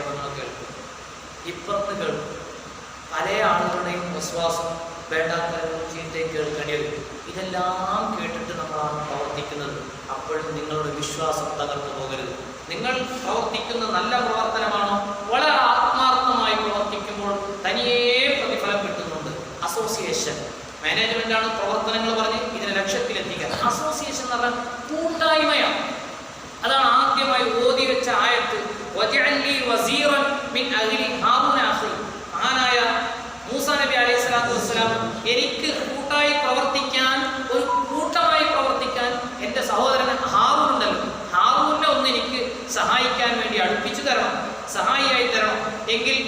ആക്ഷേപങ്ങൾ കേൾക്കും, ഇപ്പുറത്ത് കേൾക്കും. പല ആളുകളുടെയും വിശ്വാസം വേണ്ടാത്ത ചീത്തയും കേൾക്കേണ്ടി വരും. ഇതെല്ലാം കേട്ടിട്ട് നമ്മളാണ് പ്രവർത്തിക്കുന്നത്. അപ്പോഴും നിങ്ങളുടെ വിശ്വാസം തകർന്നു പോകരുത്. നിങ്ങൾ പ്രവർത്തിക്കുന്ന നല്ല പ്രവർത്തനമാണോ, വളരെ ആത്മാർത്ഥമായി പ്രവർത്തിക്കുമ്പോൾ തനിയേ പ്രതിഫലം കിട്ടുന്നുണ്ട്. അസോസിയേഷൻ മാനേജ്മെന്റാണ് പ്രവർത്തനങ്ങൾ പറഞ്ഞ് ഇതിനെ ലക്ഷ്യത്തിലെത്തിക്കാൻ. അസോസിയേഷൻ എന്ന് പറഞ്ഞാൽ കൂട്ടായ്മയാണ്. അതാണ് ആദ്യമായി ഓതി വെച്ച ആയത്ത്, വജഅലി വസീറൻ മിൻ അഹ്ലി ഹാറൂന അഖി. മഹാനായ മൂസാ നബി അലൈഹി സ്വലാത്തു വസ്സലാം, എനിക്ക് കൂട്ടായി പ്രവർത്തിക്കാൻ, ഒരു കൂട്ടമായി പ്രവർത്തിക്കാൻ എൻ്റെ സഹോദരൻ ഹാറൂൻ ഉണ്ടല്ലോ, ഹാറൂനെ ഒന്ന് എനിക്ക് സഹായിക്കാൻ വേണ്ടി അടുപ്പിച്ചു തരണം, സഹായിയായി തരണം. എങ്കിൽ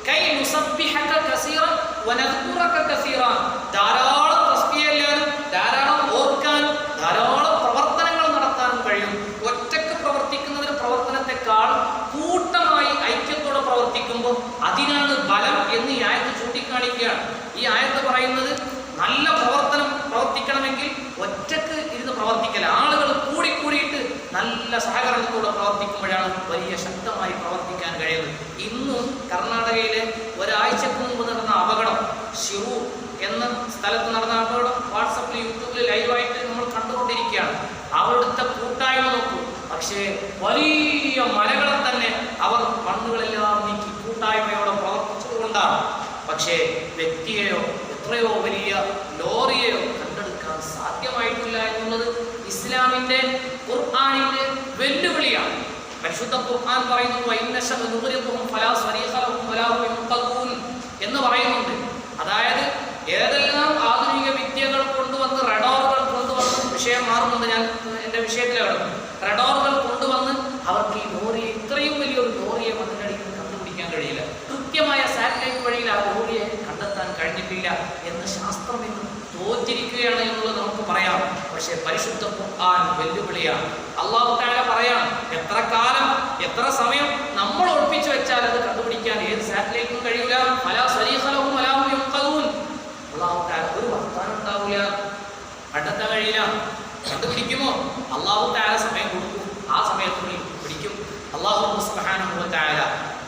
കൈ നുസബ്ബിഹക കസീറൻ വനദ്കുറക കസീറൻ, ധാരാളം തസ്ബീഹ് ചെയ്യാനും ധാരാളം ഓർക്കാനും ധാരാളം പ്രവർത്തനങ്ങൾ നടത്താനും കഴിയും. ഒറ്റക്ക് പ്രവർത്തിക്കുന്നതിന് പ്രവർത്തനത്തെക്കാൾ കൂട്ടമായി ഐക്യത്തോടെ പ്രവർത്തിക്കുമ്പോൾ അതിനാണ് ബലം എന്ന് ഈ ആയത്ത് ചൂണ്ടിക്കാണിക്കുകയാണ്. ഈ ആയത്ത് പറയുന്നത് നല്ല പ്രവർത്തനം പ്രവർത്തിക്കണമെങ്കിൽ ഒറ്റക്ക് ഇരുന്ന് പ്രവർത്തിക്കല, ആളുകൾ കൂടിക്കൂടിയിട്ട് നല്ല സഹകരണത്തോടെ പ്രവർത്തിക്കുമ്പോഴാണ് വലിയ ശക്തമായി പ്രവർത്തിക്കാൻ കഴിയുന്നത്. ഇന്ന് കർണാടകയിലെ ഒരാഴ്ചക്ക് മുമ്പ് നടന്ന അപകടം, ഷിറൂർ എന്ന സ്ഥലത്ത് നടന്ന അപകടം വാട്സപ്പിൽ യൂട്യൂബിൽ ലൈവായിട്ട് നമ്മൾ കണ്ടുകൊണ്ടിരിക്കുകയാണ്. അവിടുത്തെ കൂട്ടായ്മ നോക്കൂ. പക്ഷേ വലിയ മലകളെ തന്നെ അവർ മണ്ണുകളെല്ലാം നീക്കി കൂട്ടായ്മയോടെ പ്രവർത്തിച്ചുകൊണ്ടാണ്. പക്ഷേ വ്യക്തിയെയോ എത്രയോ വലിയ ലോറിയെയോ കണ്ടെടുക്കാൻ സാധ്യമായിട്ടില്ല എന്നുള്ളത് ഇസ്ലാമിൻ്റെ ഖുർആനിൻ്റെ വെല്ലുവിളിയാണ്. പരിശുദ്ധ ഖുർആൻ പറയുന്നു, എന്ന് പറയുന്നുണ്ട്. അതായത് ഏതെല്ലാം ആധുനിക വിദ്യകൾ കൊണ്ടുവന്ന്, റഡാറുകൾ കൊണ്ടുവന്ന്, വിഷയം മാറുന്നുണ്ട്, ഞാൻ എൻ്റെ വിഷയത്തിലെ കിടന്നു, റഡാറുകൾ കൊണ്ടുവന്ന് അവർക്ക് ഈ ലോറിയെ, ഇത്രയും വലിയൊരു ലോറിയെ മണ്ണിനടിയിൽ കണ്ടുപിടിക്കാൻ കഴിയില്ല. കൃത്യമായ സാറ്റലൈറ്റ് വഴിയിൽ ആ ലോറിയെ കണ്ടെത്താൻ കഴിഞ്ഞിട്ടില്ല എന്ന് ശാസ്ത്രം ഇന്ന് തോറ്റിരിക്കുകയാണ് എന്നുള്ളത് നമുക്ക് പറയാം. പക്ഷേ പരിശുദ്ധ ഖുർആൻ വെല്ലുവിളിയാണ്. അല്ലാഹു തആല പറയാം, എത്ര കാലം, എത്ര സമയം നമ്മൾ ഒളിപ്പിച്ചു വെച്ചാൽ അത് കണ്ടുപിടിക്കാൻ ഏത് സാറ്റലൈറ്റിനും കഴിയില്ല. ഫലാ സരീഖ ലഹും വലാ ഹും യുഖദൂൻ. അല്ലാഹു തആല ഒരു വർത്താനം ഉണ്ടാവില്ല, കണ്ടെത്താൻ കഴിയില്ല. കണ്ടുപിടിക്കുമോ? അല്ലാഹു തആല സമയം കൊടുക്കും, ആ സമയത്തുള്ളിൽ പിടിക്കും. അല്ലാഹു സുബ്ഹാനഹു വ തആല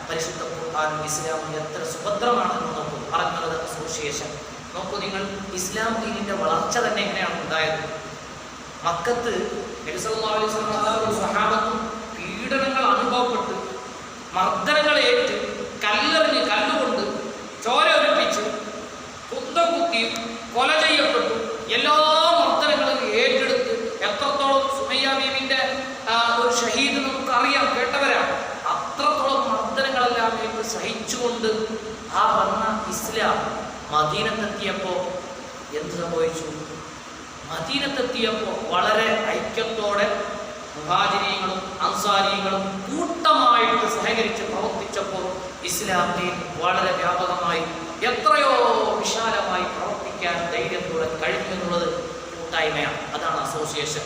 പരിശുദ്ധ ഖുർആൻ ഇസ്ലാം എത്ര സുഭദ്രമാണെന്ന് നോക്കൂ. പറഞ്ഞത് അസോസിയേഷൻ നോക്കൂ നിങ്ങൾ. ഇസ്ലാം ദീനിന്റെ വളർച്ച തന്നെ എങ്ങനെയാണ് ഉണ്ടായത്? മക്കത്ത് നബി സല്ലല്ലാഹു അലൈഹി വസല്ലം സ്വഹാബത്തും പീഡനങ്ങൾ അനുഭവപ്പെട്ട്, മർദ്ദനങ്ങൾ ഏറ്റ്, കല്ലെറിഞ്ഞ്, കല്ലുകൊണ്ട് ചോര ഒലിപ്പിച്ച്, കുന്തം കുത്തി കൊല ചെയ്യപ്പെട്ടു. എല്ലാ മർദ്ദനങ്ങളും ഏറ്റെടുത്ത്, എത്രത്തോളം സുമയ്യ ബീവിന്റെ ഒരു ഷഹീദ് നമുക്കറിയാം, കേട്ടവരാണ്. അത്രത്തോളം മർദ്ദനങ്ങളെല്ലാം ഏറ്റ് സഹിച്ചുകൊണ്ട് ആ വന്ന ഇസ്ലാം മദീനത്തെത്തിയപ്പോൾ എന്ത് സംഭവിച്ചു? മദീനത്തെത്തിയപ്പോൾ വളരെ ഐക്യത്തോടെ മുഹാജിരീങ്ങളും അൻസാരികളും കൂട്ടമായിട്ട് സഹകരിച്ച് പ്രവർത്തിച്ചപ്പോൾ ഇസ്ലാം ദീൻ വളരെ വ്യാപകമായി, എത്രയോ വിശാലമായി പ്രവർത്തിക്കാൻ ധൈര്യത്തോടെ കഴിഞ്ഞു എന്നുള്ളത് കൂട്ടായ്മയാണ്. അതാണ് അസോസിയേഷൻ.